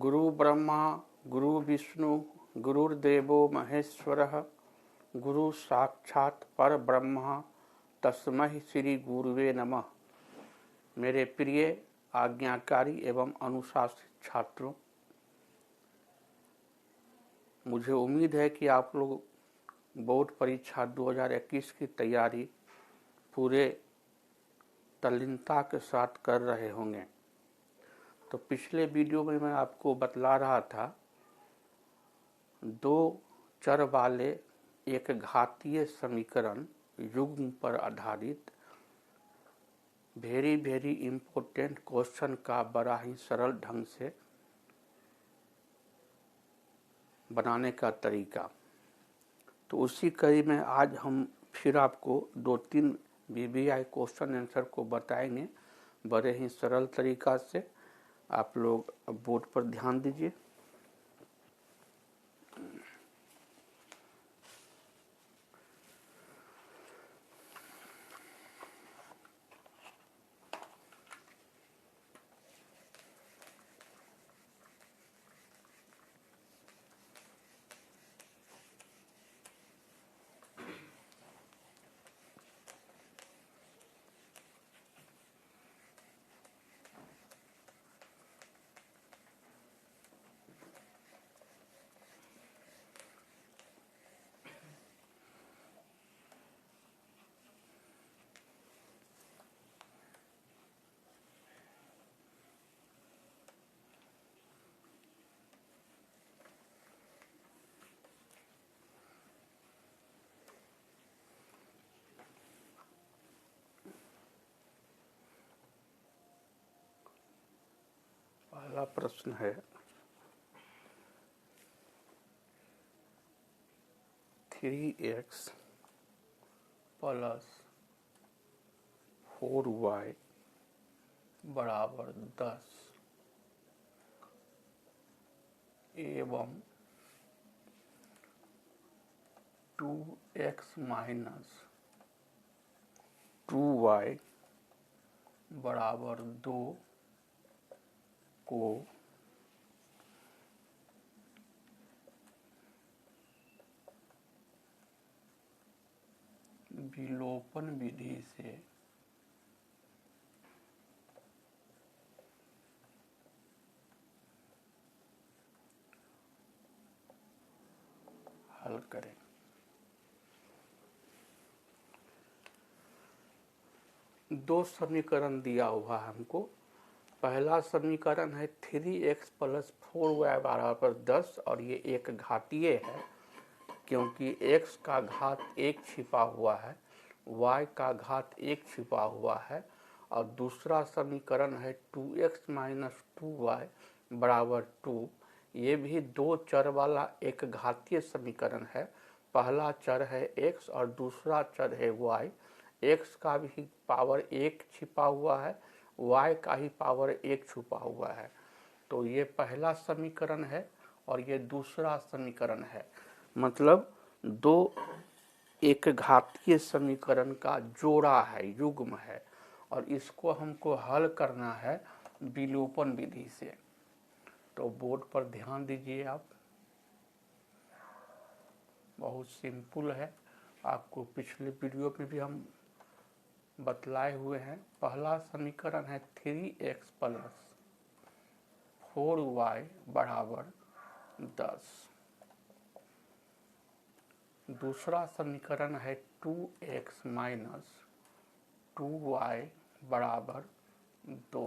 गुरु ब्रह्मा गुरु विष्णु गुरुर्देवो महेश्वरः गुरु साक्षात् परब्रह्म तस्मै श्री गुरुवे नमः। मेरे प्रिय आज्ञाकारी एवं अनुशासित छात्रों, मुझे उम्मीद है कि आप लोग बोर्ड परीक्षा 2021 की तैयारी पूरे तल्लीनता के साथ कर रहे होंगे। तो पिछले वीडियो में मैं आपको बतला रहा था, दो चर वाले एक घातीय समीकरण युग्म पर आधारित वेरी इम्पोर्टेंट क्वेश्चन का बड़ा ही सरल ढंग से बनाने का तरीका। तो उसी कड़ी में आज हम फिर आपको 2-3 VBI क्वेश्चन आंसर को बताएंगे बड़े ही सरल तरीका से। आप लोग बोर्ड पर ध्यान दीजिए। पहला प्रश्न है, 3x प्लस 4y बराबर 10 एवं 2x माइनस 2y बराबर 2 को विलोपन विधि से हल करें। दो समीकरण दिया हुआ है हमको। पहला समीकरण है 3x प्लस 4y बराबर 10 और ये एक घातीय है क्योंकि x का घात 1 छिपा हुआ है, y का घात 1 छिपा हुआ है। और दूसरा समीकरण है 2x माइनस 2y बराबर 2। ये भी दो चर वाला एक घातीय समीकरण है। पहला चर है x और दूसरा चर है y। x का भी पावर 1 छिपा हुआ है, y का ही पावर 1 छुपा हुआ है। तो ये पहला समीकरण है और ये दूसरा समीकरण है। मतलब दो एक घातीय समीकरण का जोड़ा है, युग्म है, और इसको हमको हल करना है विलोपन विधि से। तो बोर्ड पर ध्यान दीजिए आप। बहुत सिंपल है, आपको पिछले वीडियो में भी हम बतलाए हुए हैं। पहला समीकरण है 3x प्लस 4y बराबर 10। दूसरा समीकरण है 2x माइनस 2y बराबर 2।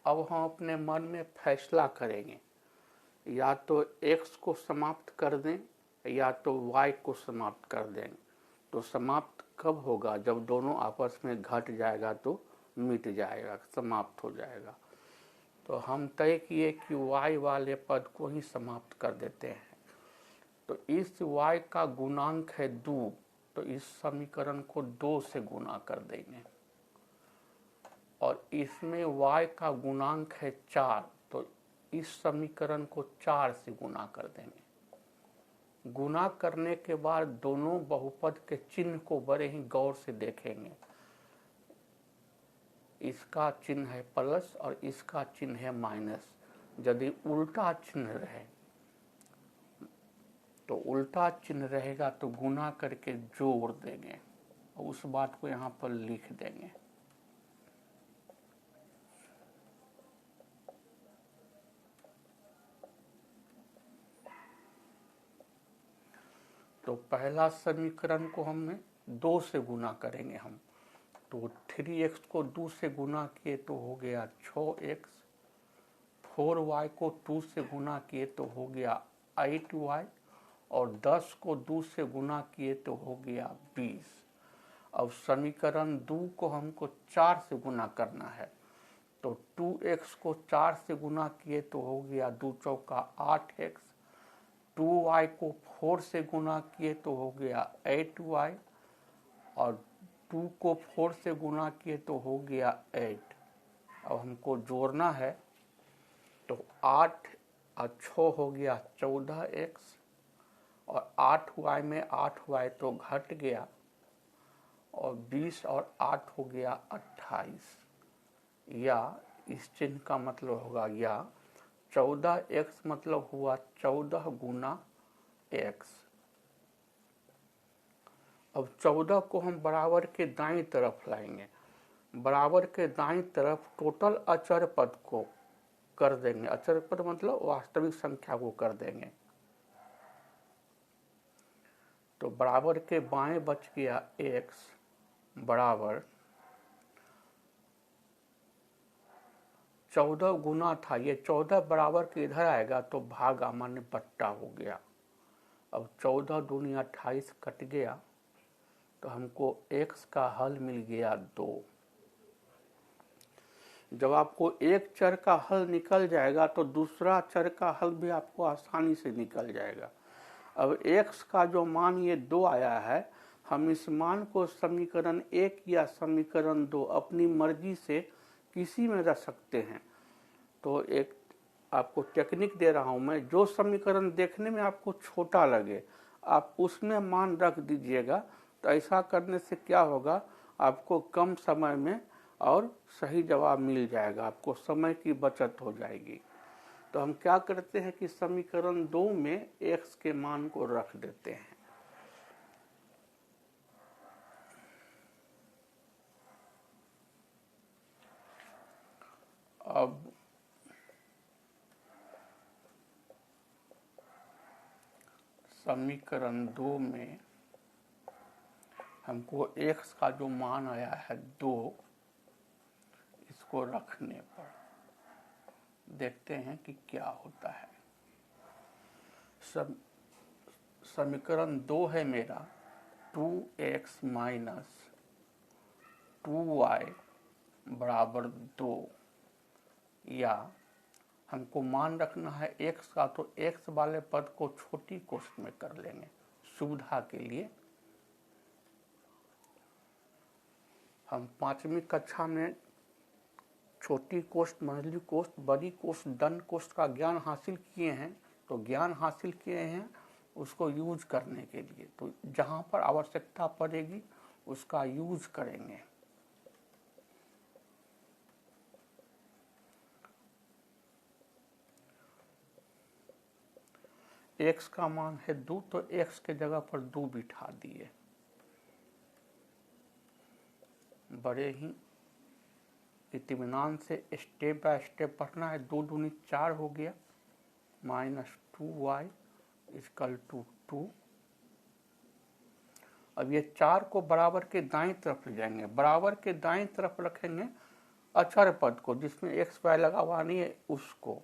अब हम अपने मन में फैसला करेंगे, या तो x को समाप्त कर दें या तो y को समाप्त कर दें। तो समाप्त कब होगा? जब दोनों आपस में घट जाएगा तो मिट जाएगा, समाप्त हो जाएगा। तो हम तय किए कि y वाले पद को ही समाप्त कर देते हैं। तो इस y का गुणांक है 2, तो इस समीकरण को 2 से गुणा कर देंगे। और इसमें y का गुणांक है 4, तो इस समीकरण को 4 से गुणा कर देंगे। गुणा करने के बाद दोनों बहुपद के चिन्ह को बड़े ही गौर से देखेंगे। इसका चिन्ह है प्लस और इसका चिन्ह है माइनस। यदि उल्टा चिन्ह रहे तो उल्टा चिन्ह रहेगा तो गुना करके जोड़ देंगे और उस बात को यहाँ पर लिख देंगे। तो पहला समीकरण को हमने 2 से गुना करेंगे हम, तो 3x को 2 से गुना किए तो हो गया 6x, 4y को 2 से गुना किए तो हो गया 8y और 10 को 2 से गुना किए तो हो गया 20। अब समीकरण 2 को हमको 4 से गुना करना है, तो 2x को 4 से गुना किए तो हो गया 2 चौका 8x, 2y को 4 से गुना किए तो हो गया 8y और 2 को 4 से गुना किए तो हो गया 8। अब हमको जोड़ना है तो 8 और 6 हो गया 14x और 8y में 8y तो घट गया और 20 और 8 हो गया 28। या इस चिन्ह का मतलब होगा या 14x मतलब हुआ 14 गुना x। अब 14 को हम बराबर के दाईं तरफ लाएंगे, बराबर के दाईं तरफ टोटल अचर पद को कर देंगे, अचर पद मतलब वास्तविक संख्या को कर देंगे। तो बराबर के बाएं बच गया x बराबर 14 गुना था, ये 14 बराबर के इधर आएगा तो भागा माने बट्टा हो गया। अब 14 दूनी 28 कट गया तो हमको x का हल मिल गया 2। जब आपको एक चर का हल निकल जाएगा तो दूसरा चर का हल भी आपको आसानी से निकल जाएगा। अब x का जो मान ये 2 आया है, हम इस मान को समीकरण 1 या समीकरण 2 अपनी मर्जी से किसी में रख सकते हैं। तो एक आपको टेक्निक दे रहा हूं मैं, जो समीकरण देखने में आपको छोटा लगे आप उसमें मान रख दीजिएगा। तो ऐसा करने से क्या होगा, आपको कम समय में और सही जवाब मिल जाएगा, आपको समय की बचत हो जाएगी। तो हम क्या करते हैं कि समीकरण 2 में x के मान को रख देते हैं। अब समीकरण 2 में हमको x का जो मान आया है 2, इसको रखने पर देखते हैं कि क्या होता है। समीकरण 2 है मेरा 2x माइनस 2y बराबर 2, या हमको मान रखना है x का, तो x वाले पद को छोटी कोष्ठ में कर लेंगे सुविधा के लिए। हम 5वीं कक्षा में छोटी कोष्ठ, मंझली कोष्ठ, बड़ी कोष्ठ, दंड कोष्ठ का ज्ञान हासिल किए हैं। तो ज्ञान हासिल किए हैं उसको यूज करने के लिए, तो जहाँ पर आवश्यकता पड़ेगी उसका यूज करेंगे। x का मान है 2, तो x के जगह पर 2 बिठा दिए। बड़े ही इत्मीनान से स्टेप बाय स्टेप पढ़ना है। 2 दूनी 4 हो गया, माइनस 2y इक्वल टू 2। अब ये 4 को बराबर के दाईं तरफ ले जाएंगे, बराबर के दाईं तरफ रखेंगे अचर पद को जिसमें x y लगा हुआ नहीं है उसको।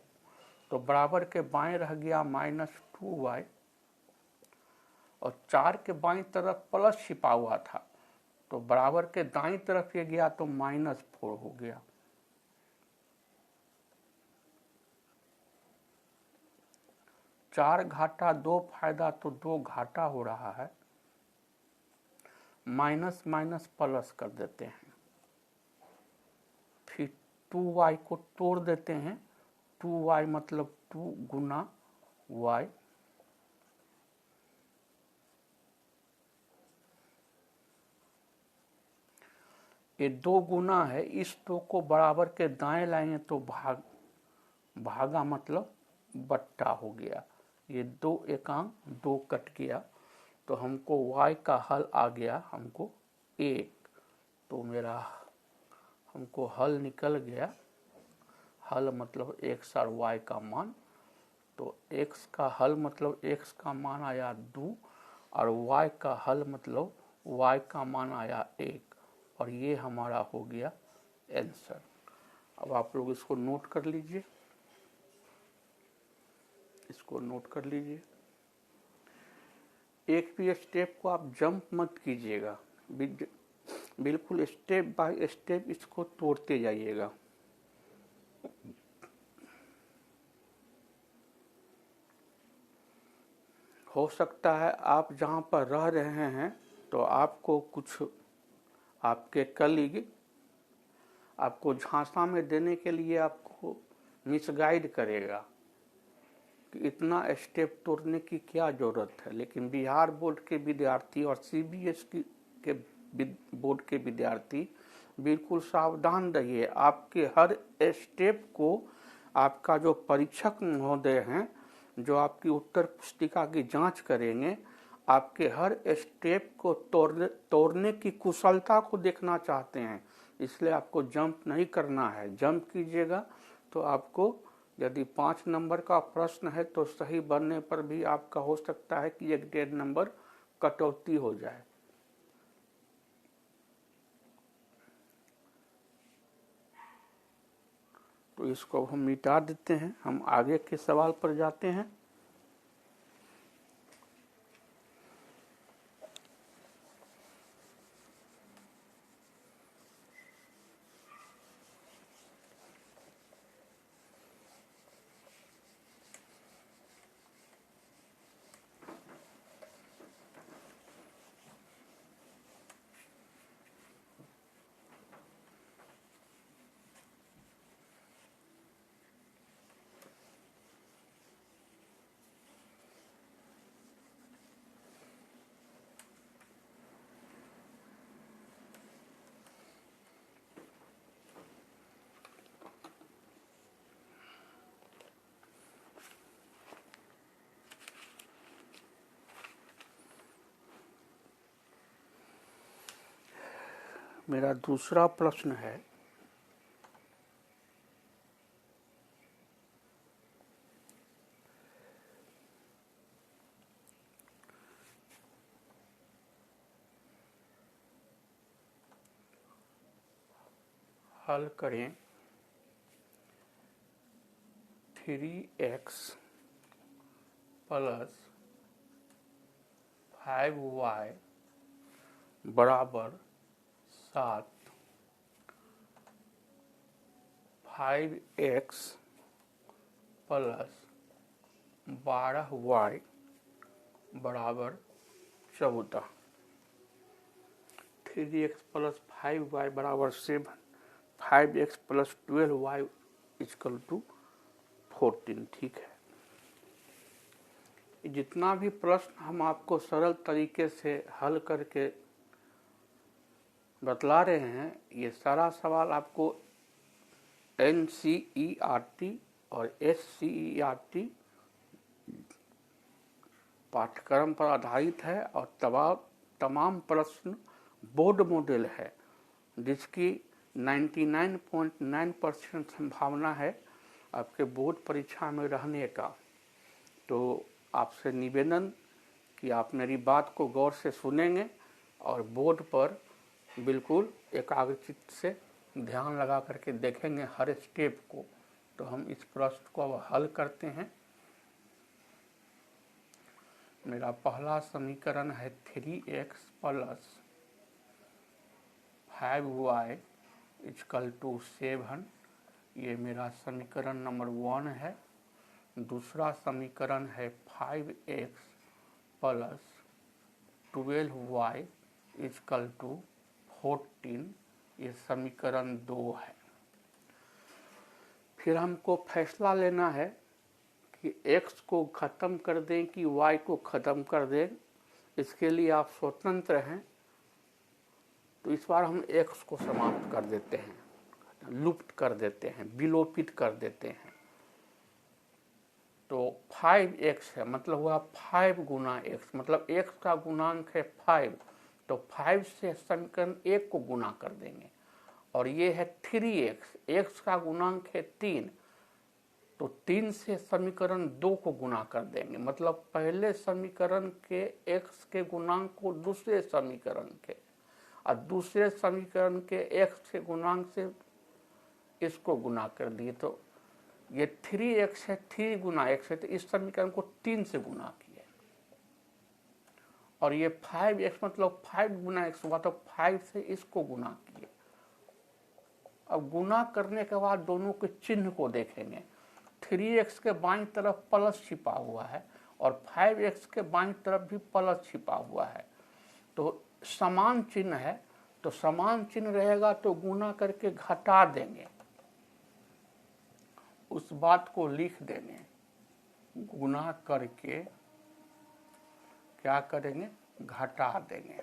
तो बराबर के बाएं रह गया माइनस 2y और 4 के बाईं तरफ प्लस छिपा हुआ था, तो बराबर के दाईं तरफ ये गया तो माइनस 4 हो गया। चार घाटा 2 फायदा, तो 2 घाटा हो रहा है। माइनस माइनस प्लस कर देते हैं, फिर 2y को तोड़ देते हैं। 2y मतलब 2 गुना y, ये 2 गुना है, इस 2 को बराबर के दाएं लाएंगे तो भागा मतलब बट्टा हो गया। ये 2 एकांक 2 कट गया तो हमको y का हल आ गया हमको 1। तो मेरा हमको हल निकल गया, हल मतलब x और y का मान। तो x का हल मतलब x का मान आया 2 और y का हल मतलब y का मान आया 1 और ये हमारा हो गया आंसर। अब आप लोग इसको नोट कर लीजिए, इसको नोट कर लीजिए। एक भी स्टेप को आप जंप मत कीजिएगा, बिल्कुल स्टेप बाय स्टेप इसको तोड़ते जाइएगा। हो सकता है आप जहाँ पर रह रहे हैं तो आपको कुछ आपके कलीग आपको झांसा में देने के लिए आपको मिसगाइड करेगा कि इतना स्टेप तोड़ने की क्या ज़रूरत है। लेकिन बिहार बोर्ड के विद्यार्थी और सीबीएसई के बोर्ड के विद्यार्थी बिल्कुल सावधान रहिए। आपके हर स्टेप को आपका जो परीक्षक महोदय हैं, जो आपकी उत्तर पुस्तिका की जांच करेंगे, आपके हर स्टेप को तोड़ने की कुशलता को देखना चाहते हैं। इसलिए आपको जंप नहीं करना है। जंप कीजिएगा तो आपको यदि 5 नंबर का प्रश्न है तो सही बनने पर भी आपका हो सकता है कि 1.5 नंबर कटौती हो जाए। तो इसको हम मिटा देते हैं, हम आगे के सवाल पर जाते हैं। मेरा दूसरा प्रश्न है, हल करें 3x प्लस 5y बराबर 7, 5x प्लस 12y बराबर 14, 3x प्लस 5y बराबर 7, 5x plus 12y equal to 14। ठीक है, जितना भी प्रश्न हम आपको सरल तरीके से हल करके बतला रहे हैं, ये सारा सवाल आपको NCERT और SCERT पाठ्यक्रम पर आधारित है और तमाम प्रश्न बोर्ड मॉडल है, जिसकी 99.9% संभावना है आपके बोर्ड परीक्षा में रहने का। तो आपसे निवेदन कि आप मेरी बात को गौर से सुनेंगे और बोर्ड पर बिल्कुल एकाग्रचित्त से ध्यान लगा करके देखेंगे हर स्टेप को। तो हम इस प्रश्न को अब हल करते हैं। मेरा पहला समीकरण है 3x plus 5y equal to 7, ये मेरा समीकरण नंबर 1 है। दूसरा समीकरण है 5x plus 12y equal to 14, ये समीकरण 2 है। फिर हमको फैसला लेना है कि x को ख़त्म कर दें कि y को ख़त्म कर दें। इसके लिए आप स्वतंत्र हैं, तो इस बार हम x को समाप्त कर देते हैं, लुप्त कर देते हैं, विलोपित कर देते हैं। तो 5x है, मतलब हुआ 5 गुना x, मतलब x का गुणांक है 5, तो 5 से समीकरण 1 को गुना कर देंगे। और ये है 3x, x का गुणांक है 3, तो 3 से समीकरण 2 को गुना कर देंगे, मतलब पहले समीकरण के x के गुणांक को दूसरे समीकरण के, और दूसरे समीकरण के x के गुणांक से इसको गुना कर दिए। तो ये 3x है, 3 गुना x है, तो इस समीकरण को 3 से गुना किए। और ये 5x मतलब 5 गुना x हुआ, तो 5 से इसको गुना किए। अब गुना करने के बाद दोनों के चिन्ह को देखेंगे। 3x के बाईं तरफ प्लस छिपा हुआ है और 5x के बाईं तरफ भी प्लस छिपा हुआ है, तो समान चिन्ह है, तो समान चिन्ह रहेगा तो गुना करके घटा देंगे, उस बात को लिख देंगे। गुना करके क्या करेंगे, घटा देंगे।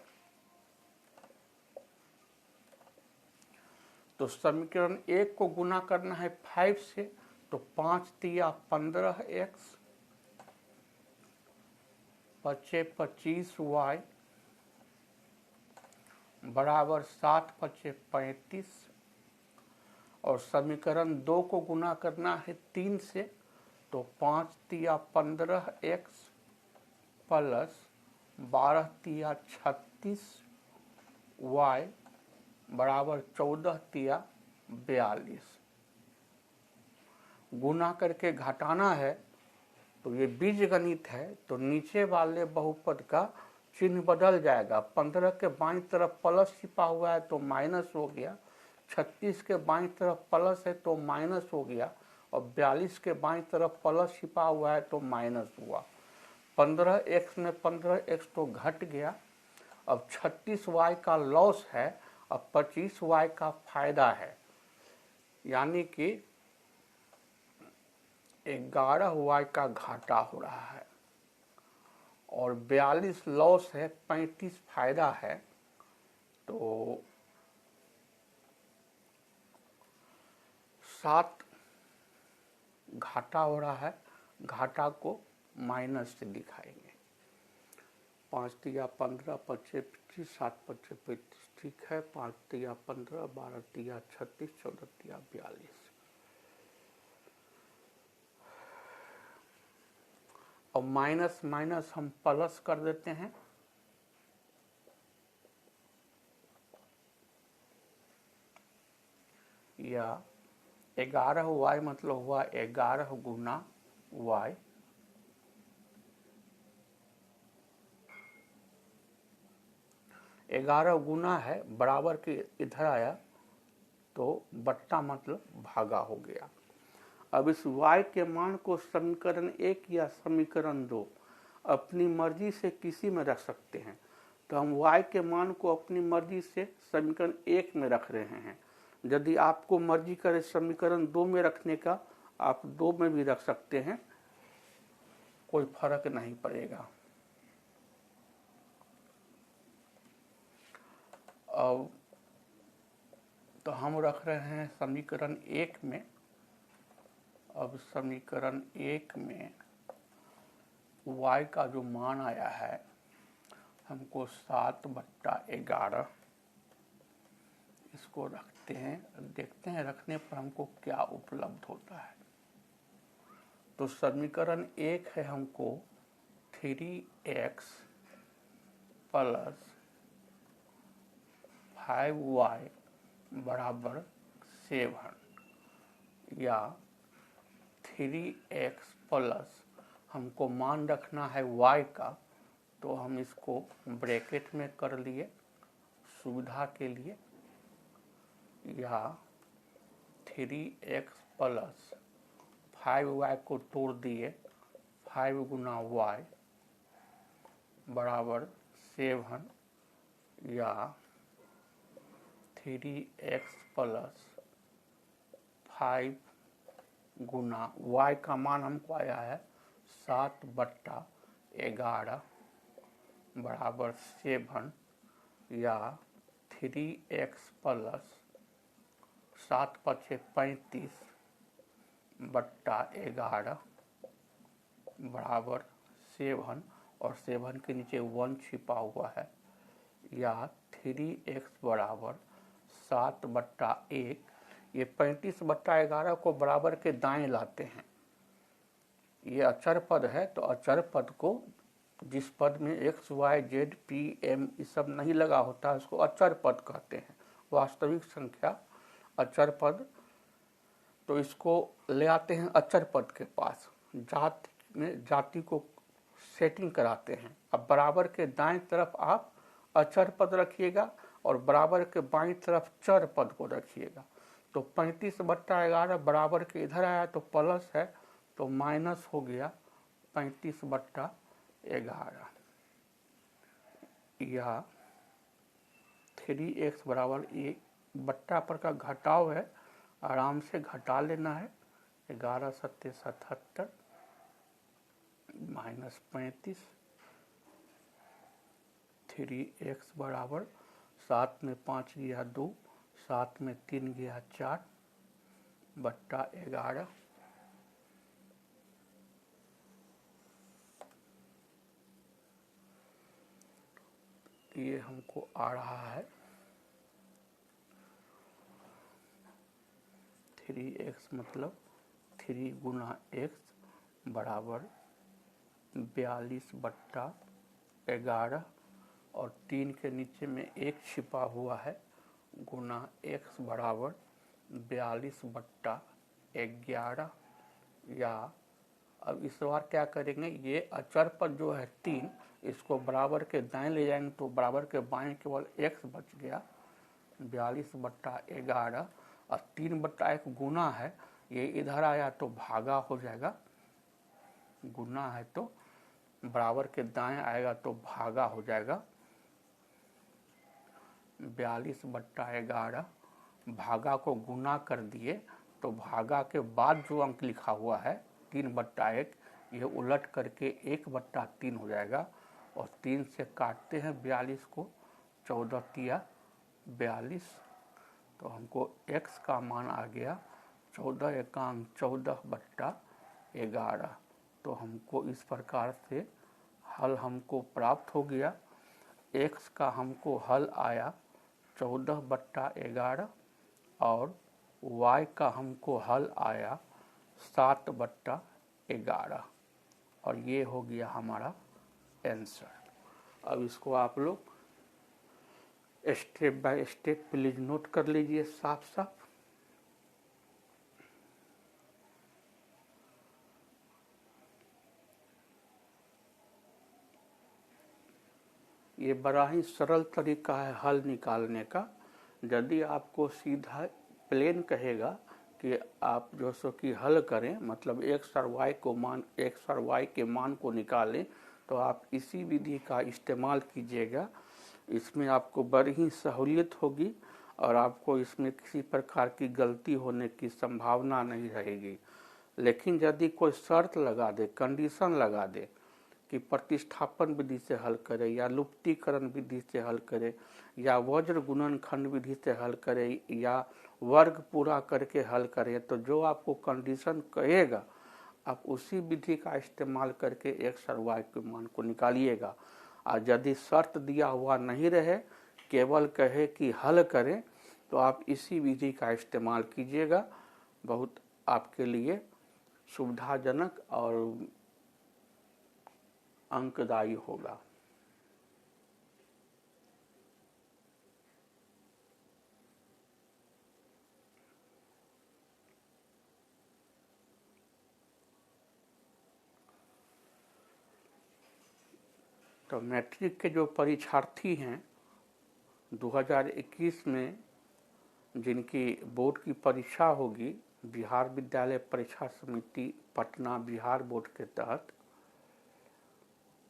तो समीकरण 1 को गुना करना है 5 से, तो 5 तिया 15x, बचे 25y, बराबर 7 बचे 35। और समीकरण 2 को गुना करना है 3 से, तो 5 तिया 15x प्लस 12 तिया 36y, बराबर 14 तिया 42। गुना करके घटाना है, तो ये बीजगणित है, तो नीचे वाले बहुपद का चिन्ह बदल जाएगा। 15 के बाईं तरफ प्लस छिपा हुआ है तो माइनस हो गया, 36 के बाईं तरफ प्लस है तो माइनस हो गया, और 42 के बाईं तरफ प्लस छिपा हुआ है तो माइनस हुआ। 15x में 15x तो घट गया। अब 36y का लॉस है, अब 25y का फायदा है, यानी कि 11y का घाटा हो रहा है। और 42 लॉस है, 35 फायदा है, तो 7 घाटा हो रहा है। घाटा को माइनस से दिखाएंगे। 5 तिया 15, 25 25, 7 25 35, ठीक है। 5 तिया 15, 12 तिया 36, 14 तिया 42। और माइनस माइनस हम प्लस कर देते हैं, या 11y मतलब हुआ 11 गुना y, ग्यारह गुना है, बराबर के इधर आया तो बट्टा मतलब भागा हो गया। अब इस y के मान को समीकरण 1 या समीकरण 2 अपनी मर्जी से किसी में रख सकते हैं। तो हम y के मान को अपनी मर्जी से समीकरण 1 में रख रहे हैं। यदि आपको मर्जी करे समीकरण 2 में रखने का, आप 2 में भी रख सकते हैं, कोई फर्क नहीं पड़ेगा। अब तो हम रख रहे हैं समीकरण 1 में। अब समीकरण 1 में y का जो मान आया है हमको 7/11, इसको रखते हैं, देखते हैं रखने पर हमको क्या उपलब्ध होता है। तो समीकरण 1 है हमको 3x प्लस 5y बराबर 7, या 3x प्लस हमको मान रखना है y का, तो हम इसको ब्रैकेट में कर लिए सुविधा के लिए, या 3x प्लस 5y को तोड़ दिए, 5 गुना y बराबर 7, या 3x प्लस 5 गुना y का मान हमको आया है 7/11 बराबर 7, या 3x प्लस 7 पचे 35 बट्टा 11 बराबर 7 और 7 के नीचे 1 छिपा हुआ है, या 3x बराबर 7 बट्टा 1। ये 35 बट्टा 11 को बराबर के दाएं लाते हैं। ये अचर पद है तो अचर पद को, जिस पद में x, y, z, p, m ये सब नहीं लगा होता है, उसको अचर पद कहते हैं। वास्तविक संख्या अचर पद, तो इसको ले आते हैं अचर पद के पास, जाति को सेटिंग कराते हैं। अब बराबर के दाएं तरफ आप अचर पद रखिएगा और बराबर के बाईं तरफ चर पद को रखिएगा। तो 35 बट्टा 11 बराबर के इधर आया तो प्लस है, तो माइनस हो गया 35 बट्टा 11, या 3x बराबर, ये बट्टा पर का घटाव है, आराम से घटा लेना है। 11 सत्ते 77 माइनस 35, 3x बराबर 7 में 5 गया 2, 7 में 3 गया 4 बट्टा 11। ये हमको आ रहा है 3x मतलब 3 गुना x बराबर 42 बट्टा 11 और 3 के नीचे में 1 छिपा हुआ है, गुना x बराबर 42 बट्टा 11। या अब इस बार क्या करेंगे, ये अचर पद जो है 3, इसको बराबर के दाएं ले जाएंगे तो बराबर के बाएं केवल x बच गया, 42 बट्टा 11 और 3 बट्टा 1 गुना है, ये इधर आया तो भागा हो जाएगा, गुना है तो बराबर के दाएं आएगा तो भागा हो जाएगा। 42 बट्टा 11 भागा को गुना कर दिए तो भागा के बाद जो अंक लिखा हुआ है 3 बट्टा 1, ये उलट करके 1 बट्टा 3 हो जाएगा और 3 से काटते हैं 42 को, 14 तिया 42, तो हमको x का मान आ गया 14 एकांक 14 बट्टा 11। तो हमको इस प्रकार से हल हमको प्राप्त हो गया। x का हमको हल आया 14 बट्टा 11 और y का हमको हल आया 7 बट्टा 11 और ये हो गया हमारा आंसर। अब इसको आप लोग step by step please note कर लीजिए साफ साफ। ये बड़ा ही सरल तरीका है हल निकालने का। यदि आपको सीधा प्लेन कहेगा कि आप जो सो कि हल करें, मतलब x और y के मान को निकालें, तो आप इसी विधि का इस्तेमाल कीजिएगा। इसमें आपको बड़ी ही सहूलियत होगी और आपको इसमें किसी प्रकार की गलती होने की संभावना नहीं रहेगी। लेकिन यदि कोई शर्त लगा दे, कंडीशन लगा दे कि प्रतिस्थापन विधि से हल करे या लुप्तीकरण विधि से हल करे या वज्र गुणनखंड विधि से हल करे या वर्ग पूरा करके हल करे, तो जो आपको कंडीशन कहेगा आप उसी विधि का इस्तेमाल करके x और y के मान को निकालिएगा। और यदि शर्त दिया हुआ नहीं रहे, केवल कहे कि हल करें, तो आप इसी विधि का इस्तेमाल कीजिएगा। बहुत आपके लिए सुविधाजनक और अंकदायी होगा। तो मैट्रिक के जो परीक्षार्थी हैं 2021 में जिनकी बोर्ड की परीक्षा होगी बिहार विद्यालय परीक्षा समिति पटना बिहार बोर्ड के तहत,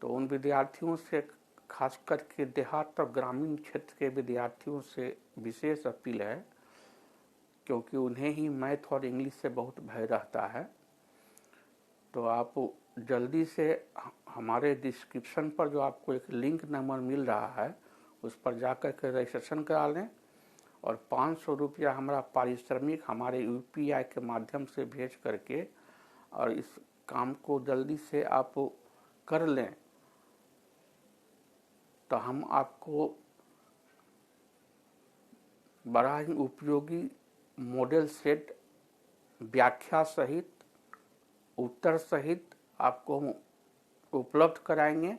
तो उन विद्यार्थियों से खास करके देहात और ग्रामीण क्षेत्र के विद्यार्थियों से विशेष अपील है, क्योंकि उन्हें ही मैथ और इंग्लिश से बहुत भय रहता है। तो आप जल्दी से हमारे डिस्क्रिप्शन पर जो आपको एक लिंक नंबर मिल रहा है उस पर जाकर के रजिस्ट्रेशन करा लें और 500 रुपया हमारा पारिश्रमिक हमारे UPI के माध्यम से भेज करके और इस काम को जल्दी से आप कर लें तो हम आपको बड़ा ही उपयोगी मॉडल सेट व्याख्या सहित उत्तर सहित आपको उपलब्ध कराएंगे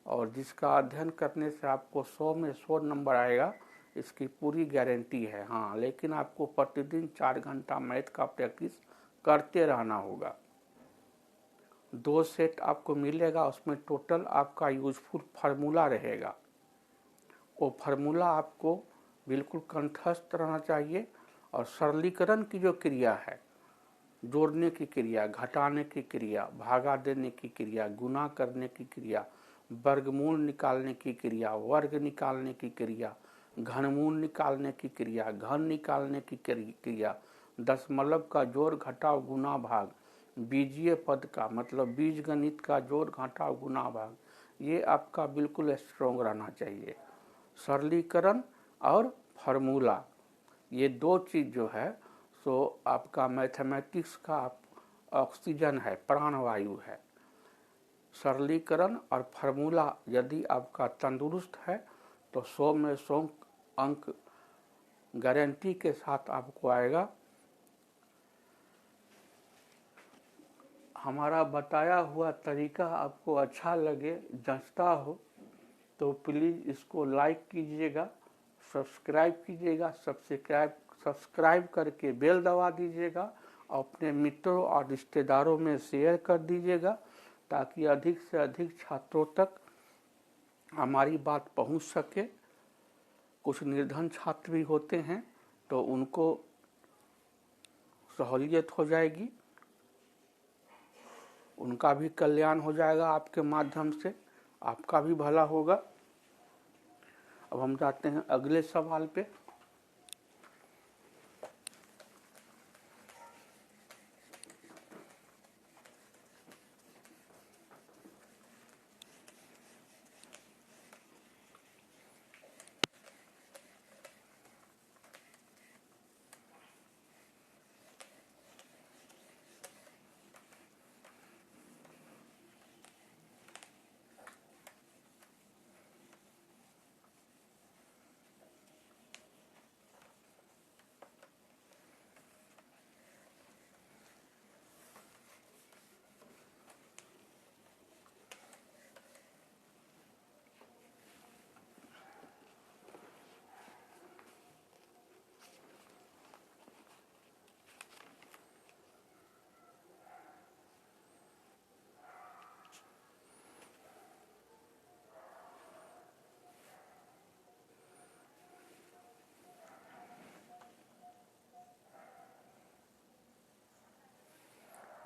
और जिसका अध्ययन करने से आपको 100 में 100 नंबर आएगा, इसकी पूरी गारंटी है। हाँ, लेकिन आपको प्रतिदिन 4 घंटा मैथ का प्रैक्टिस करते रहना होगा। 2 सेट आपको मिलेगा, उसमें टोटल आपका यूजफुल फार्मूला रहेगा। वो फार्मूला आपको बिल्कुल कंठस्थ रहना चाहिए और सरलीकरण की जो क्रिया है, जोड़ने की क्रिया, घटाने की क्रिया, भागा देने की क्रिया, गुना करने की क्रिया, वर्गमूल निकालने की क्रिया, वर्ग निकालने की क्रिया, घनमूल निकालने की क्रिया, घन निकालने की क्रिया, दशमलव का जोड़ घटाव गुना भाग, बीजीय पद का मतलब बीज गणित का जोड़ घटाव गुना भाग, ये आपका बिल्कुल स्ट्रॉन्ग रहना चाहिए। सरलीकरण और फार्मूला, ये 2 चीज़ जो है सो आपका मैथमेटिक्स का ऑक्सीजन है, प्राणवायु है। सरलीकरण और फार्मूला यदि आपका तंदुरुस्त है तो 100 में 100 अंक गारंटी के साथ आपको आएगा। हमारा बताया हुआ तरीका आपको अच्छा लगे, जचता हो तो प्लीज़ इसको लाइक कीजिएगा, सब्सक्राइब कीजिएगा, सब्सक्राइब करके बेल दबा दीजिएगा, अपने मित्रों और रिश्तेदारों में शेयर कर दीजिएगा ताकि अधिक से अधिक छात्रों तक हमारी बात पहुंच सके। कुछ निर्धन छात्र भी होते हैं तो उनको सहूलियत हो जाएगी, उनका भी कल्याण हो जाएगा आपके माध्यम से, आपका भी भला होगा। अब हम जाते हैं अगले सवाल पे।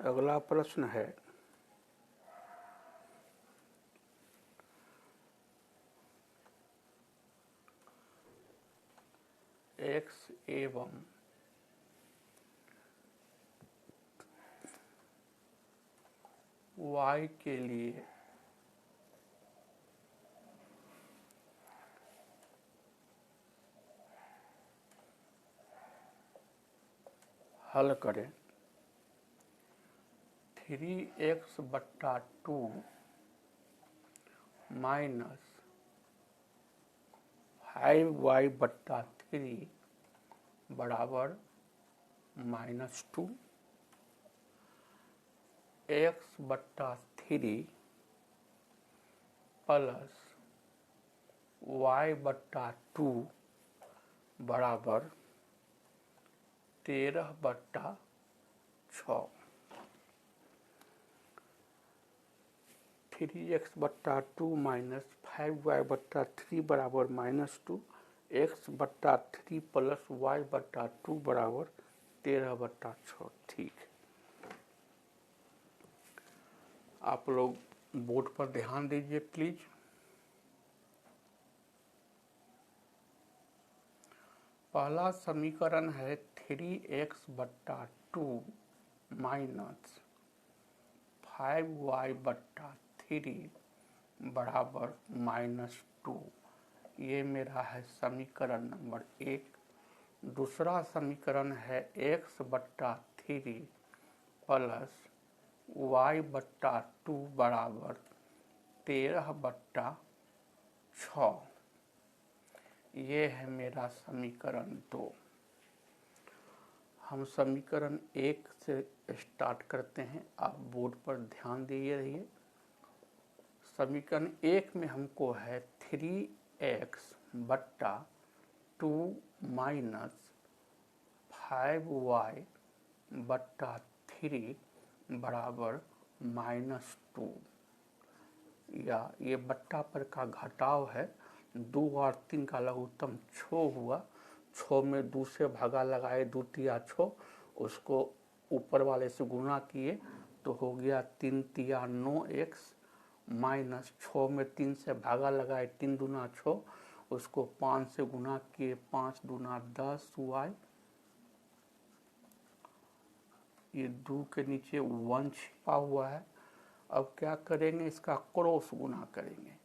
अगला प्रश्न है x एवं y के लिए हल करें। 3x/2 माइनस 5y/3 बराबर -2, x/3 प्लस y/2 बराबर 13/6। 3x/2 माइनस 5y/3 बराबर -2, x/3 प्लस y/2 बराबर 13/6। ठीक, आप लोग बोर्ड पर ध्यान दीजिए प्लीज। पहला समीकरण है 3x/2 माइनस 5y/3 बराबर -2। ये मेरा है समीकरण नंबर 1। दूसरा समीकरण है x बट्टा 3 प्लस y बट्टा 2 बराबर 13 बट्टा 6। ये है मेरा समीकरण 2। हम समीकरण 1 से स्टार्ट करते हैं। आप बोर्ड पर ध्यान दिए रहिए। समीकरण 1 में हमको है 3x बट्टा 2 माइनस 5y बट्टा 3 बराबर -2, या ये बट्टा पर का घटाव है। 2 और 3 का लघुत्तम 6 हुआ। 6 में 2 से भागा लगाए, 2 तिया 6, उसको ऊपर वाले से गुना किए तो हो गया 3 तिया 9x माइनस 6 में 3 से भागा लगाए, 3 दूना 6, उसको 5 से गुना किए, 5 दूना 10y। ये 2 के नीचे 1 छिपा हुआ है। अब क्या करेंगे, इसका क्रॉस गुना करेंगे।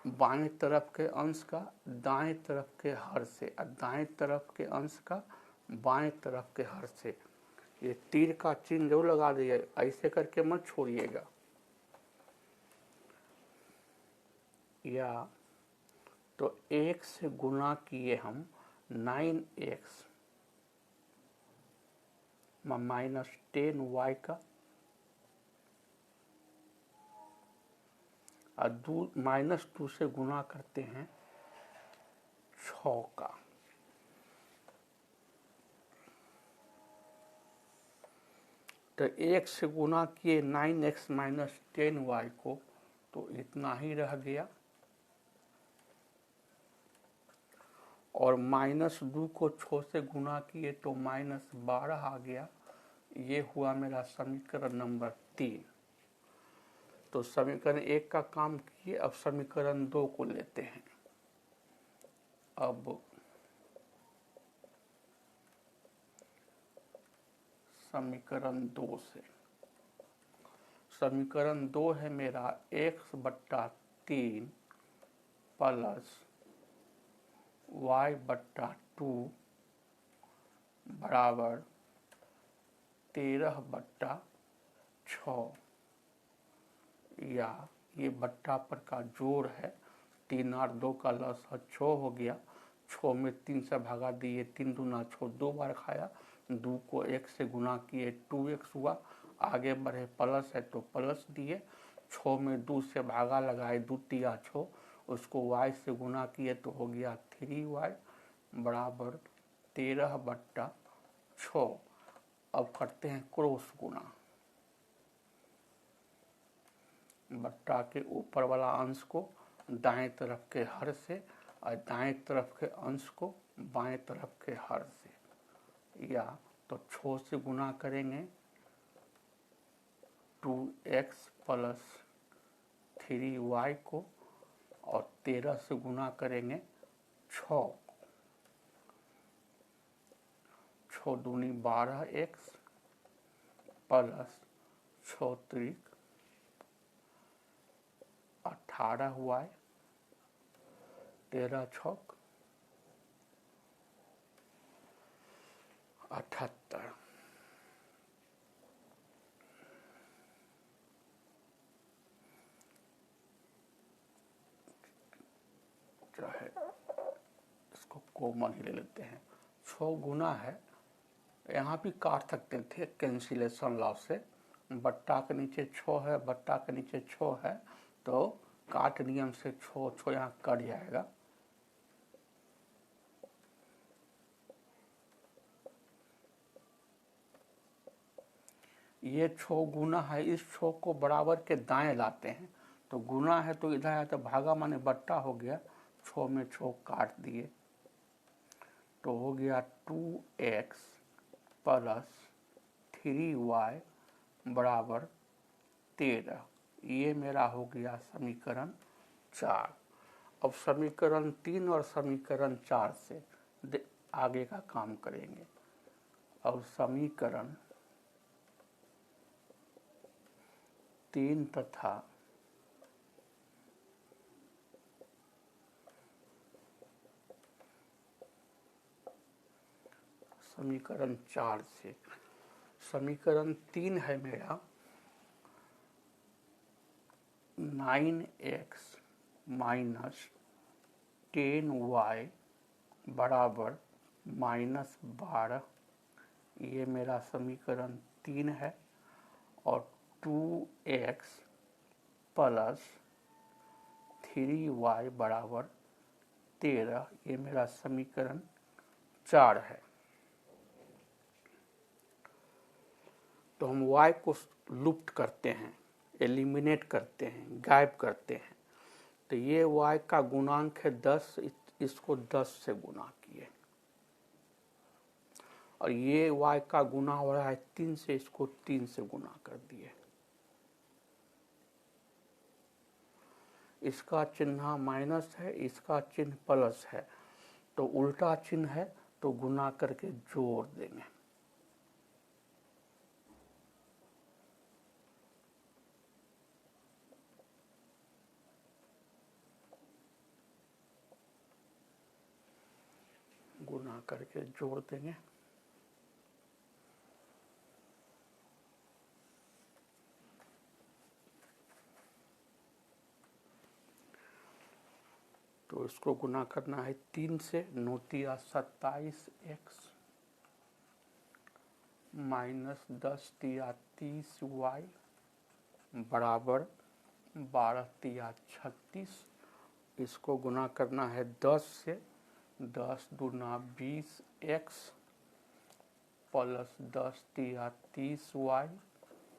बाएं तरफ के अंश का दाएं तरफ के हर से और दाएं तरफ के अंश का बाएं तरफ के हर से। ये तीर का चिन्ह जरूर लगा दिए, ऐसे करके मत छोड़िएगा। या तो 1 से गुना किए हम 9x माइनस 10y का, और -2 से गुना करते हैं 6 का। तो 1 से गुना किए 9x माइनस 10y को, तो इतना ही रह गया। और -2 को 6 से गुना किए तो -12 आ गया। ये हुआ मेरा समीकरण नंबर 3। तो समीकरण 1 का काम किए। अब समीकरण 2 को लेते हैं। अब समीकरण 2 से, समीकरण 2 है मेरा x बट्टा 3 प्लस y बट्टा 2 बराबर 13 बट्टा 6, या ये बट्टा पर का जोड़ है। 3 और 2 का लस 6 हो गया। 6 में 3 से भागा दिए, 3 दूना 6, 2 बार खाया। 2 को 1 से गुना किए 2x हुआ। आगे बढ़े, प्लस है तो प्लस दिए। 6 में 2 से भागा लगाए, 2 तिया 6, उसको y से गुना किए तो हो गया 3y बराबर 13 बट्टा 6। अब करते हैं क्रॉस गुना। बट्टा के ऊपर वाला अंश को दाएं तरफ के हर से और दाएं तरफ के अंश को बाएं तरफ के हर से। या तो 6 से गुना करेंगे 2x प्लस 3y को, और 13 से गुना करेंगे 6। 6 दूनी 12x प्लस 6 त्रिक 18y, 13 छक 78। चाहे इसको कॉमन ही ले लेते हैं। 6 गुना है, यहाँ भी काट सकते थे कैंसिलेशन लॉ से। बट्टा के नीचे 6 है, बट्टा के नीचे 6 है, तो काट नियम से 6 यहाँ कट जाएगा। ये 6 गुना है, इस 6 को बराबर के दाएं लाते हैं। तो गुना है तो इधर है तो भागा माने बट्टा हो गया। 6 में 6 काट दिए तो हो गया 2x प्लस 3y बराबर 13। ये मेरा हो गया समीकरण 4। अब समीकरण 3 और समीकरण 4 से आगे का काम करेंगे। अब समीकरण 3 तथा समीकरण 4 से। समीकरण 3 है मेरा 9x माइनस 10y बराबर -12, ये मेरा समीकरण 3 है। और 2x प्लस 3y बराबर 13, ये मेरा समीकरण 4 है। तो हम y को लुप्त करते हैं, एलिमिनेट करते हैं, गायब करते हैं। तो ये y का गुणांक है 10, इसको 10 से गुना किए। और ये y का गुना हो रहा है 3 से, इसको 3 से गुना कर दिए। इसका चिन्ह माइनस है, इसका चिन्ह प्लस है, तो उल्टा चिन्ह है तो गुना करके जोड़ देंगे। गुना करके जोड़ देंगे। तो इसको गुना करना है 3 से, 9 तिया 27x माइनस 10 तिया 30y बराबर 12 तिया 36। इसको गुना करना है 10 से, 10 दूना 20x प्लस 10 तिया 30y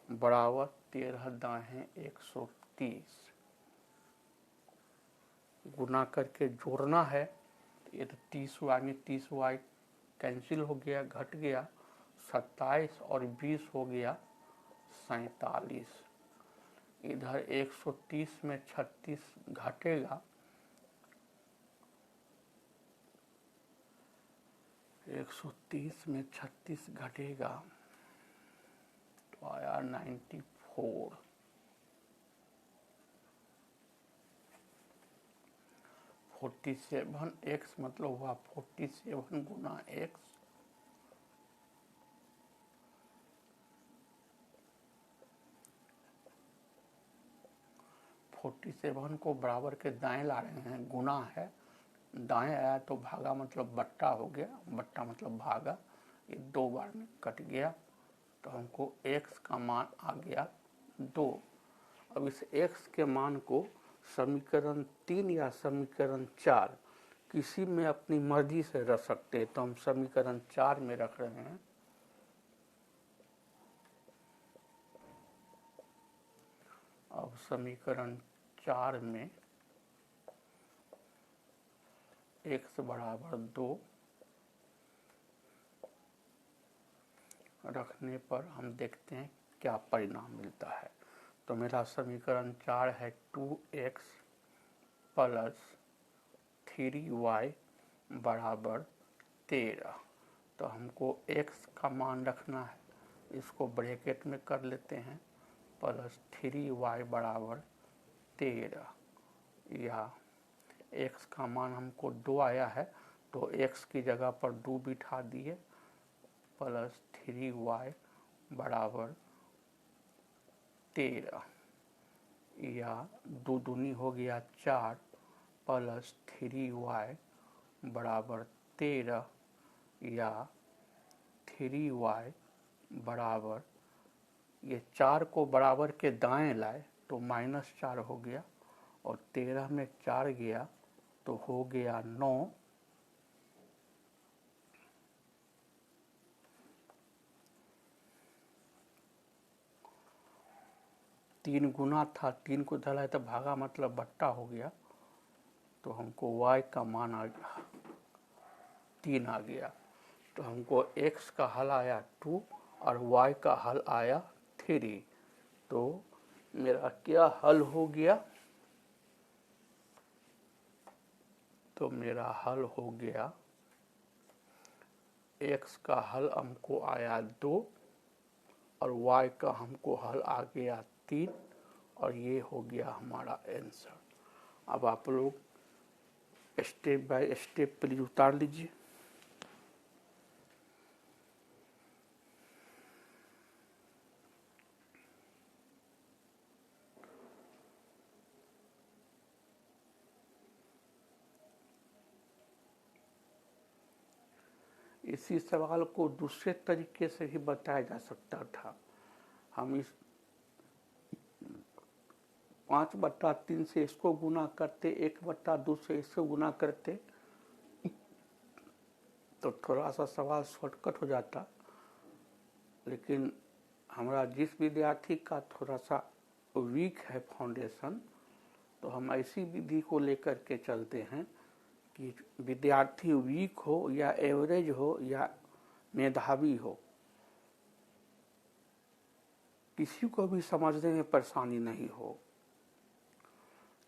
बराबर 13 दाहें 130। गुना करके जोड़ना है। ये तो 30y में 30y कैंसिल हो गया, घट गया। 27 और 20 हो गया 47। इधर 130 में 36 घटेगा, 130 में 36 घटेगा तो आया 94। 47x मतलब हुआ 47 गुना x, को बराबर के दाएं ला रहे हैं, गुना है। दाएं आया तो भागा मतलब बट्टा हो गया, बट्टा मतलब भागा, ये 2 बार में कट गया। तो हमको x का मान आ गया 2। अब इस x के मान को समीकरण 3 या समीकरण 4 किसी में अपनी मर्जी से रख सकते हैं। तो हम समीकरण 4 में रख रहे हैं। अब समीकरण 4 में x बराबर 2 रखने पर हम देखते हैं क्या परिणाम मिलता है। तो मेरा समीकरण 4 है 2x प्लस 3y बराबर 13। तो हमको x का मान रखना है, इसको ब्रैकेट में कर लेते हैं, प्लस 3y बराबर 13, या x का मान हमको 2 आया है तो x की जगह पर 2 बिठा दिए, प्लस 3y बराबर 13, या 2 दूनी हो गया 4, प्लस 3y बराबर 13, या 3y बराबर, ये 4 को बराबर के दाएं लाए तो -4 हो गया, और 13 में 4 गया तो हो गया 9। 3 गुना था, 3 को धरा है तो भागा मतलब बट्टा हो गया। तो हमको y का मान आ गया 3 आ गया। तो हमको x का हल आया 2 और y का हल आया 3। तो मेरा क्या हल हो गया? तो मेरा हल हो गया, x का हल हमको आया 2 और y का हमको हल आ गया 3, और ये हो गया हमारा आंसर। अब आप लोग स्टेप बाय स्टेप प्लीज उतार लीजिए। इसी सवाल को दूसरे तरीके से भी बताया जा सकता था। हम इस 5/3 से इसको गुना करते, 1/2 से इसको गुना करते, तो थोड़ा सा सवाल शॉर्टकट हो जाता। लेकिन हमारा जिस विद्यार्थी का थोड़ा सा वीक है फाउंडेशन, तो हम ऐसी विधि को लेकर के चलते हैं कि विद्यार्थी वीक हो या एवरेज हो या मेधावी हो, किसी को भी समझने में परेशानी नहीं हो।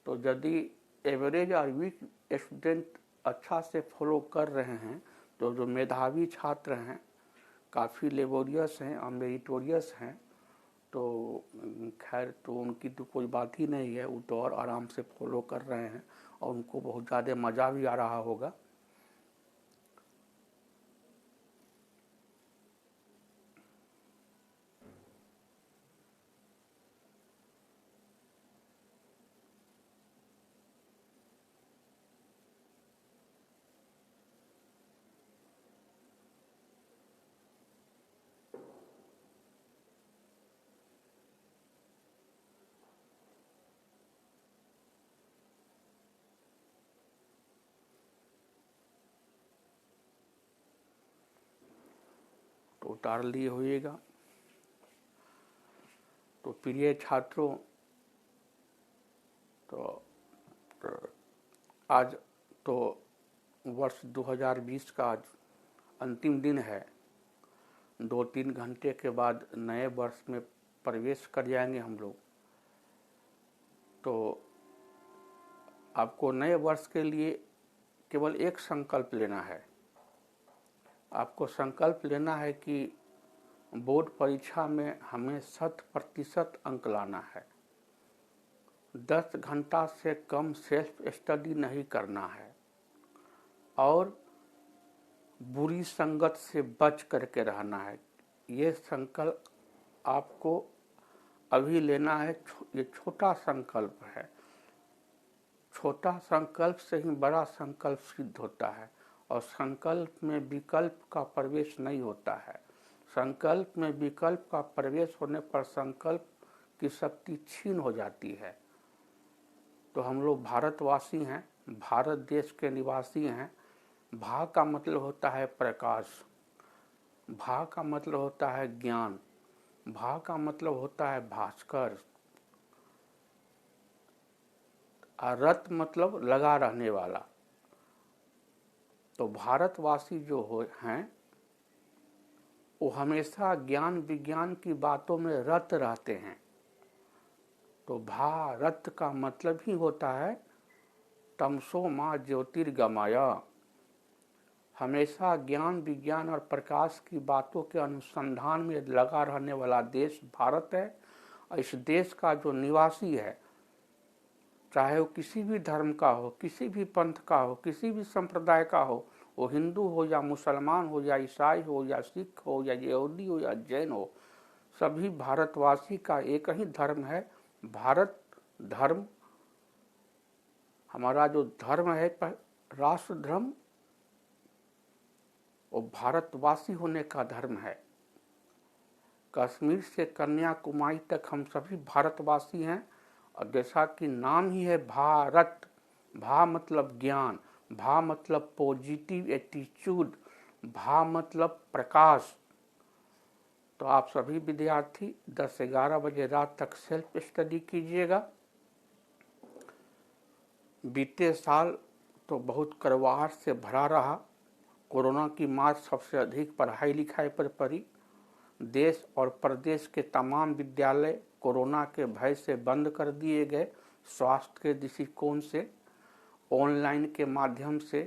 तो यदि एवरेज और वीक स्टूडेंट अच्छा से फॉलो कर रहे हैं, तो जो मेधावी छात्र हैं, काफ़ी लेबोरियस हैं और मेरिटोरियस हैं, तो खैर तो उनकी तो कोई बात ही नहीं है, वो तो और आराम से फॉलो कर रहे हैं और उनको बहुत ज़्यादा मज़ा भी आ रहा होगा। तो उतार लिए होइएगा। तो प्रिय छात्रों, तो आज तो वर्ष 2020 का आज अंतिम दिन है। 2-3 घंटे के बाद नए वर्ष में प्रवेश कर जाएंगे हम लोग। तो आपको नए वर्ष के लिए केवल एक संकल्प लेना है। आपको संकल्प लेना है कि बोर्ड परीक्षा में हमें 100% अंक लाना है। 10 घंटा से कम सेल्फ स्टडी नहीं करना है और बुरी संगत से बच करके रहना है। ये संकल्प आपको अभी लेना है। ये छोटा संकल्प है। छोटा संकल्प से ही बड़ा संकल्प सिद्ध होता है और संकल्प में विकल्प का प्रवेश नहीं होता है। संकल्प में विकल्प का प्रवेश होने पर संकल्प की शक्ति क्षीण हो जाती है। तो हम लोग भारतवासी हैं, भारत देश के निवासी हैं। भा का मतलब होता है प्रकाश, भा का मतलब होता है ज्ञान, भा का मतलब होता है भास्कर, और रत मतलब लगा रहने वाला। तो भारतवासी जो हैं वो हमेशा ज्ञान विज्ञान की बातों में रत रहते हैं। तो भारत का मतलब ही होता है तमसो माँ ज्योतिर्गमय। हमेशा ज्ञान विज्ञान और प्रकाश की बातों के अनुसंधान में लगा रहने वाला देश भारत है। और इस देश का जो निवासी है, चाहे वो किसी भी धर्म का हो, किसी भी पंथ का हो, किसी भी संप्रदाय का हो, वो हिंदू हो या मुसलमान हो या ईसाई हो या सिख हो या यहूदी हो या जैन हो, सभी भारतवासी का एक ही धर्म है, भारत धर्म। हमारा जो धर्म है राष्ट्र धर्म, वो भारतवासी होने का धर्म है। कश्मीर से कन्याकुमारी तक हम सभी भारतवासी हैं। और जैसा कि नाम ही है भारत, भा मतलब ज्ञान, भा मतलब पॉजिटिव एटीट्यूड, भा मतलब प्रकाश। तो आप सभी विद्यार्थी 10-11 बजे रात तक सेल्फ स्टडी कीजिएगा। बीते साल तो बहुत कड़वाहट से भरा रहा। कोरोना की मार सबसे अधिक पढ़ाई लिखाई पर पड़ी। देश और प्रदेश के तमाम विद्यालय कोरोना के भय से बंद कर दिए गए। स्वास्थ्य के दृष्टिकोण से ऑनलाइन के माध्यम से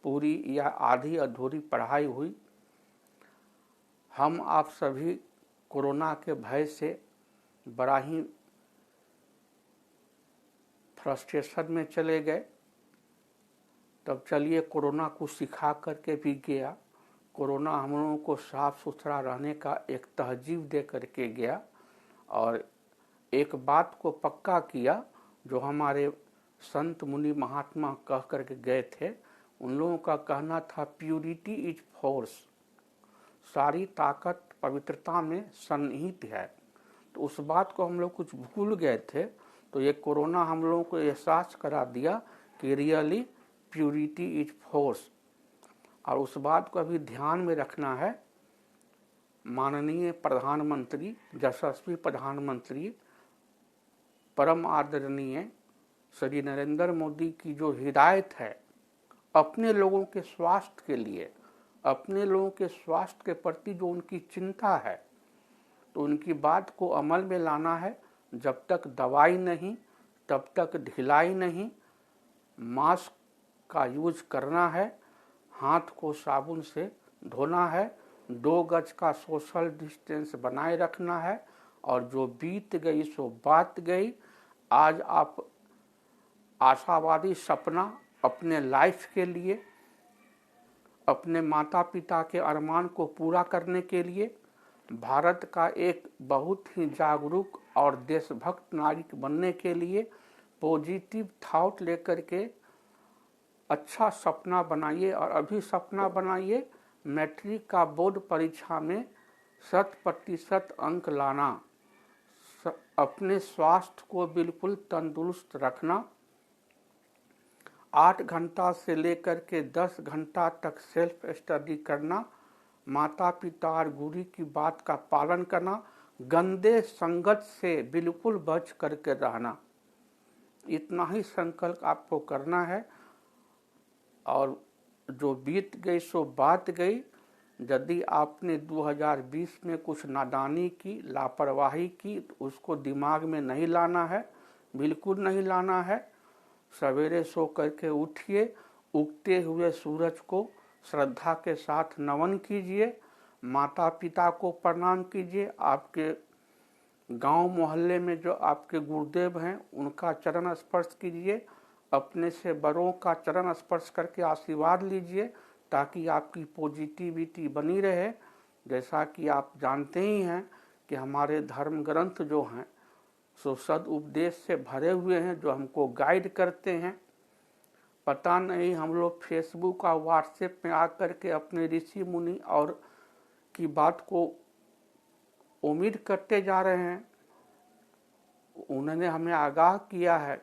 पूरी या आधी अधूरी पढ़ाई हुई। हम आप सभी कोरोना के भय से बड़ा ही फ्रस्ट्रेशन में चले गए। तब चलिए कोरोना को सिखा करके भी गया। कोरोना हम लोगों को साफ सुथरा रहने का एक तहजीब दे करके गया और एक बात को पक्का किया जो हमारे संत मुनि महात्मा कह करके गए थे। उन लोगों का कहना था प्यूरिटी इज फोर्स, सारी ताकत पवित्रता में सन्निहित है। तो उस बात को हम लोग कुछ भूल गए थे, तो ये कोरोना हम लोगों को एहसास करा दिया कि रियली प्यूरिटी इज फोर्स। और उस बात को अभी ध्यान में रखना है। माननीय प्रधानमंत्री, यशस्वी प्रधानमंत्री, परम आदरणीय श्री नरेंद्र मोदी की जो हिदायत है अपने लोगों के स्वास्थ्य के लिए, अपने लोगों के स्वास्थ्य के प्रति जो उनकी चिंता है, तो उनकी बात को अमल में लाना है। जब तक दवाई नहीं तब तक ढिलाई नहीं। मास्क का यूज करना है, हाथ को साबुन से धोना है, 2 गज का सोशल डिस्टेंस बनाए रखना है। और जो बीत गई सो बात गई। आज आप आशावादी सपना अपने लाइफ के लिए, अपने माता पिता के अरमान को पूरा करने के लिए, भारत का एक बहुत ही जागरूक और देशभक्त नागरिक बनने के लिए पॉजिटिव थॉट लेकर के अच्छा सपना बनाइए। और अभी सपना बनाइए मैट्रिक का बोर्ड परीक्षा में 100% अंक लाना, अपने स्वास्थ्य को बिल्कुल तंदुरुस्त रखना, 8 घंटा से लेकर के 10 घंटा तक सेल्फ स्टडी करना, माता पिता और गुरु की बात का पालन करना, गंदे संगत से बिल्कुल बच करके रहना। इतना ही संकल्प आपको करना है। और जो बीत गई सो बात गई। यदि आपने 2020 में कुछ नादानी की, लापरवाही की, तो उसको दिमाग में नहीं लाना है, बिल्कुल नहीं लाना है। सवेरे सो करके उठिए, उगते हुए सूरज को श्रद्धा के साथ नमन कीजिए, माता पिता को प्रणाम कीजिए, आपके गांव मोहल्ले में जो आपके गुरुदेव हैं उनका चरण स्पर्श कीजिए, अपने से बड़ों का चरण स्पर्श करके आशीर्वाद लीजिए, ताकि आपकी पॉजिटिविटी बनी रहे। जैसा कि आप जानते ही हैं कि हमारे धर्म ग्रंथ जो हैं सो सद उपदेश से भरे हुए हैं, जो हमको गाइड करते हैं। पता नहीं हम लोग फेसबुक और व्हाट्सएप में आकर के अपने ऋषि मुनि और की बात को उम्मीद करते जा रहे हैं। उन्होंने हमें आगाह किया है,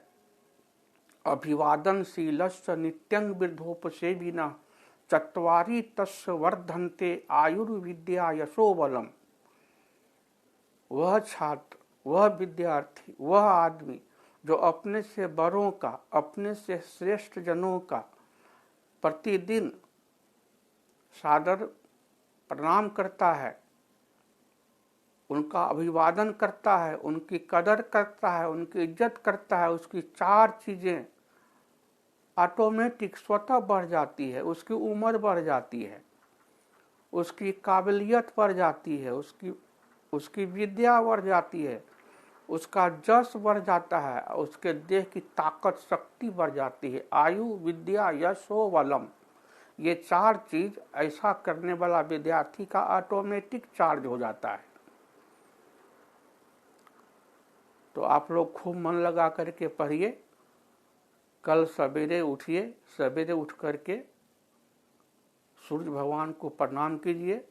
अभिवादनशीलस्य नित्यं वृद्धोपसेविनः चत्वारि तस्य वर्धन्ते आयुर्विद्या यशो बलम। वह छात्र, वह विद्यार्थी, वह आदमी जो अपने से बड़ों का, अपने से श्रेष्ठ जनों का प्रतिदिन सादर प्रणाम करता है, उनका अभिवादन करता है, उनकी कदर करता है, उनकी इज्जत करता है, उसकी 4 चीज़ें ऑटोमेटिक स्वतः बढ़ जाती है। उसकी उम्र बढ़ जाती है, उसकी काबिलियत बढ़ जाती है, उसकी विद्या बढ़ जाती है, उसका जस बढ़ जाता है, उसके देह की ताकत शक्ति बढ़ जाती है। आयु विद्या यशो बलम, ये 4 चीज ऐसा करने वाला विद्यार्थी का ऑटोमेटिक चार्ज हो जाता है। तो आप लोग खूब मन लगा करके पढ़िए। कल सवेरे उठिए, सवेरे उठ करके सूर्य भगवान को प्रणाम कीजिए,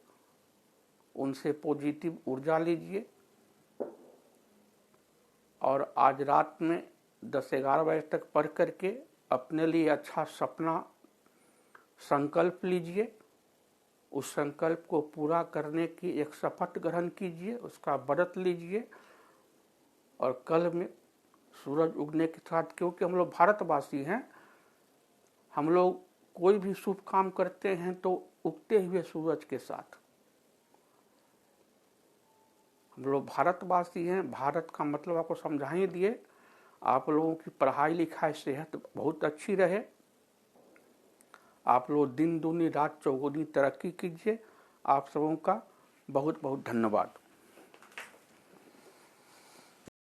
उनसे पॉजिटिव ऊर्जा लीजिए। और आज रात में 10-11 बजे तक पढ़ करके अपने लिए अच्छा सपना संकल्प लीजिए। उस संकल्प को पूरा करने की एक शपथ ग्रहण कीजिए, उसका व्रत लीजिए। और कल में सूरज उगने के साथ, क्योंकि हम लोग भारतवासी हैं, हम लोग कोई भी शुभ काम करते हैं तो उगते हुए सूरज के साथ। हम लोग भारतवासी हैं, भारत का मतलब आपको समझा ही दिए। आप लोगों की पढ़ाई लिखाई सेहत बहुत अच्छी रहे, आप लोग दिन दूनी रात चौगुनी तरक्की कीजिए। आप सबों का बहुत बहुत धन्यवाद।